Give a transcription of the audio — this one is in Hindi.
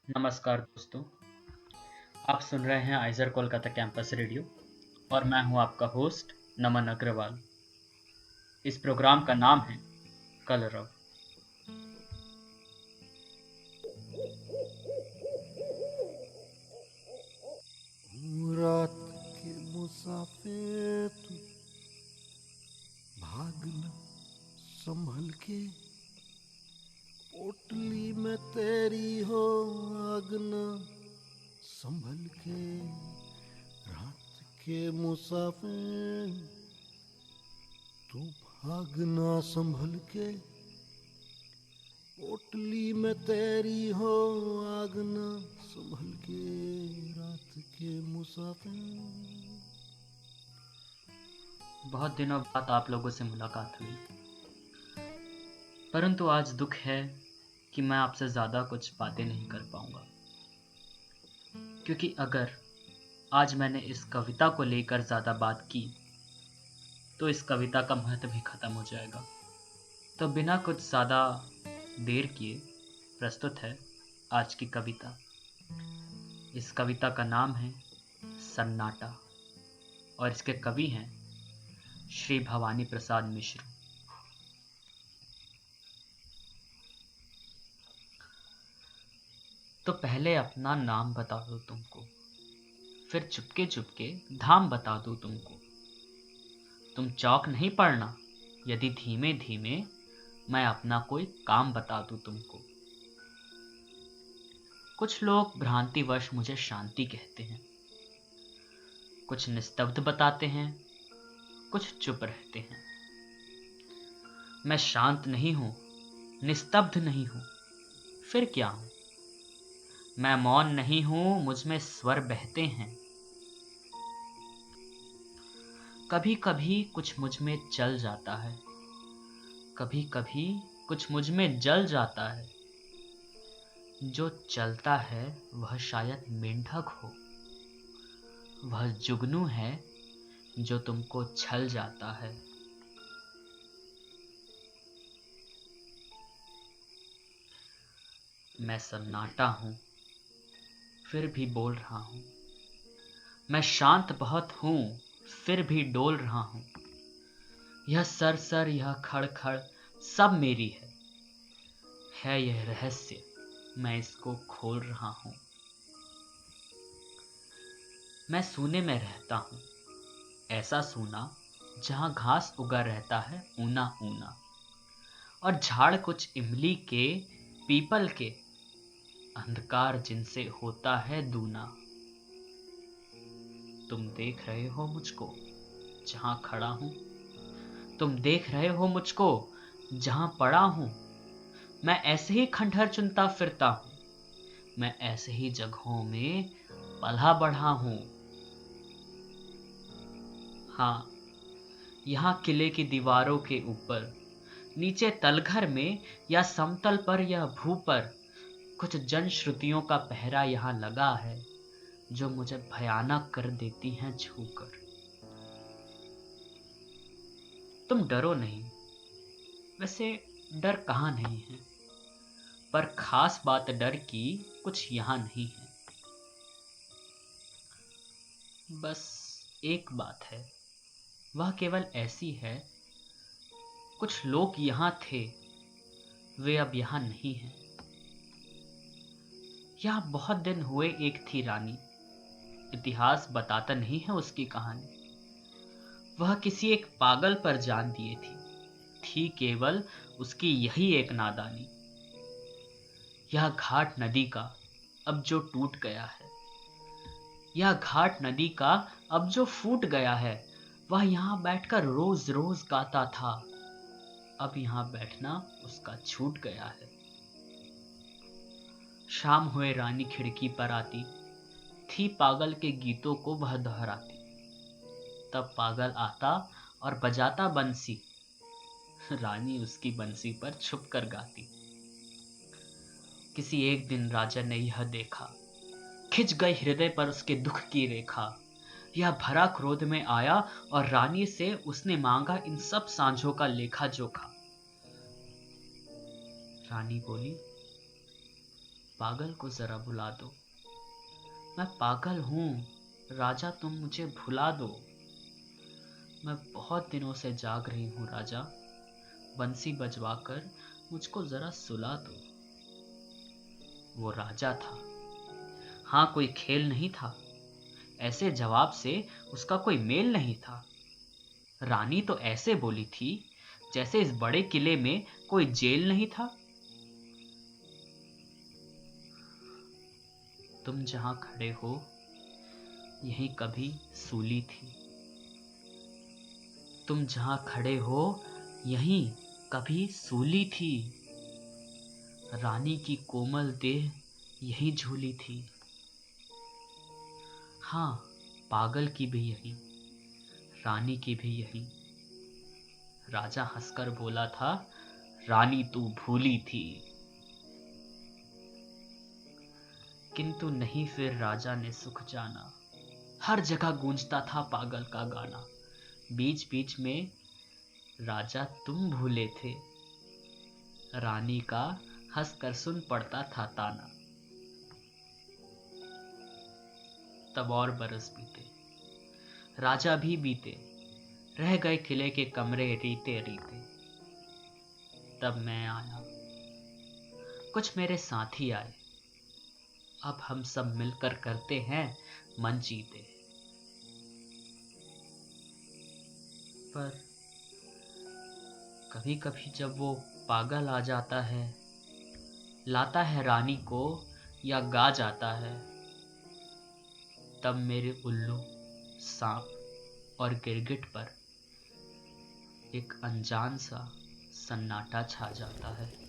नमस्कार दोस्तों। आप सुन रहे हैं आइजर कोलकाता कैंपस रेडियो और मैं हूं आपका होस्ट नमन अग्रवाल। इस प्रोग्राम का नाम है कलरव। रात के मुसाफिर तू भागना संभल के, पोटली में तेरी हो आगना संभल के। रात के मुसाफिर तू भागना संभल के, पोटली में तेरी हो आगना संभल के। रात के मुसाफिर। बहुत दिनों बाद आप लोगों से मुलाकात हुई, परंतु आज दुख है कि मैं आपसे ज़्यादा कुछ बातें नहीं कर पाऊंगा, क्योंकि अगर आज मैंने इस कविता को लेकर ज़्यादा बात की तो इस कविता का महत्व भी खत्म हो जाएगा। तो बिना कुछ ज़्यादा देर किए प्रस्तुत है आज की कविता। इस कविता का नाम है सन्नाटा और इसके कवि हैं श्री भवानी प्रसाद मिश्र। तो पहले अपना नाम बता दो तुमको, फिर चुपके चुपके धाम बता दो तुमको। तुम चौक नहीं पड़ना यदि धीमे धीमे मैं अपना कोई काम बता दूं तुमको। कुछ लोग भ्रांतिवश मुझे शांति कहते हैं, कुछ निस्तब्ध बताते हैं, कुछ चुप रहते हैं। मैं शांत नहीं हूं, निस्तब्ध नहीं हूं, फिर क्या हूं? मैं मौन नहीं हूं, मुझ में स्वर बहते हैं। कभी कभी कुछ मुझ में चल जाता है, कभी कभी कुछ मुझ में जल जाता है। जो चलता है वह शायद मेंढक हो, वह जुगनू है जो तुमको छल जाता है। मैं सन्नाटा हूं, फिर भी बोल रहा हूं। मैं शांत बहुत हूं, फिर भी डोल रहा हूं। यह सर यह खड़ खड़ सब मेरी है यह रहस्य, मैं इसको खोल रहा हूं। मैं सूने में रहता हूं, ऐसा सूना जहां घास उगा रहता है ऊना ऊना, और झाड़ कुछ इमली के पीपल के, अंधकार जिनसे होता है दूना। तुम देख रहे हो मुझको जहां खड़ा हूं, तुम देख रहे हो मुझको जहां पड़ा हूं। मैं ऐसे ही खंडहर चुनता फिरता हूं, मैं ऐसे ही जगहों में पला बढ़ा हूं। हाँ, यहाँ किले की दीवारों के ऊपर, नीचे तलघर में या समतल पर या भू पर, कुछ जनश्रुतियों का पहरा यहाँ लगा है जो मुझे भयानक कर देती हैं छूकर। तुम डरो नहीं, वैसे डर कहाँ नहीं है, पर खास बात डर की कुछ यहाँ नहीं है। बस एक बात है, वह केवल ऐसी है, कुछ लोग यहाँ थे, वे अब यहाँ नहीं हैं। यहाँ बहुत दिन हुए एक थी रानी, इतिहास बताता नहीं है उसकी कहानी। वह किसी एक पागल पर जान दिए थी केवल उसकी यही एक नादानी। यह घाट नदी का अब जो टूट गया है, यह घाट नदी का अब जो फूट गया है, वह यहाँ बैठकर रोज रोज गाता था, अब यहाँ बैठना उसका छूट गया है। शाम हुए रानी खिड़की पर आती थी, पागल के गीतों को वह दोहराती। तब पागल आता और बजाता बंसी, रानी उसकी बंसी पर छुप कर गाती। किसी एक दिन राजा ने यह देखा, खिंच गई हृदय पर उसके दुख की रेखा। यह भरा क्रोध में आया और रानी से उसने मांगा इन सब सांझों का लेखा जोखा। रानी बोली, पागल को जरा बुला दो। मैं पागल हूँ राजा, तुम मुझे भुला दो। मैं बहुत दिनों से जाग रही हूँ राजा, बंसी बजवाकर मुझको जरा सुला दो। वो राजा था, हाँ कोई खेल नहीं था। ऐसे जवाब से उसका कोई मेल नहीं था। रानी तो ऐसे बोली थी जैसे इस बड़े किले में कोई जेल नहीं था। तुम जहां खड़े हो यहीं कभी सूली थी। तुम जहां खड़े हो यहीं कभी सूली थी। रानी की कोमल देह यहीं झूली थी। हाँ, पागल की भी यहीं, रानी की भी यहीं। राजा हंसकर बोला था, रानी तू भूली थी। किंतु नहीं, फिर राजा ने सुख जाना। हर जगह गूंजता था पागल का गाना। बीच बीच में राजा तुम भूले थे, रानी का हंसकर सुन पड़ता था ताना। तब और बरस बीते, राजा भी बीते, रह गए किले के कमरे रीते रीते। तब मैं आया, कुछ मेरे साथी आए। अब हम सब मिलकर करते हैं मन जीते। पर कभी कभी जब वो पागल आ जाता है, लाता है रानी को या गा जाता है, तब मेरे उल्लू, सांप और गिरगिट पर एक अनजान सा सन्नाटा छा जाता है।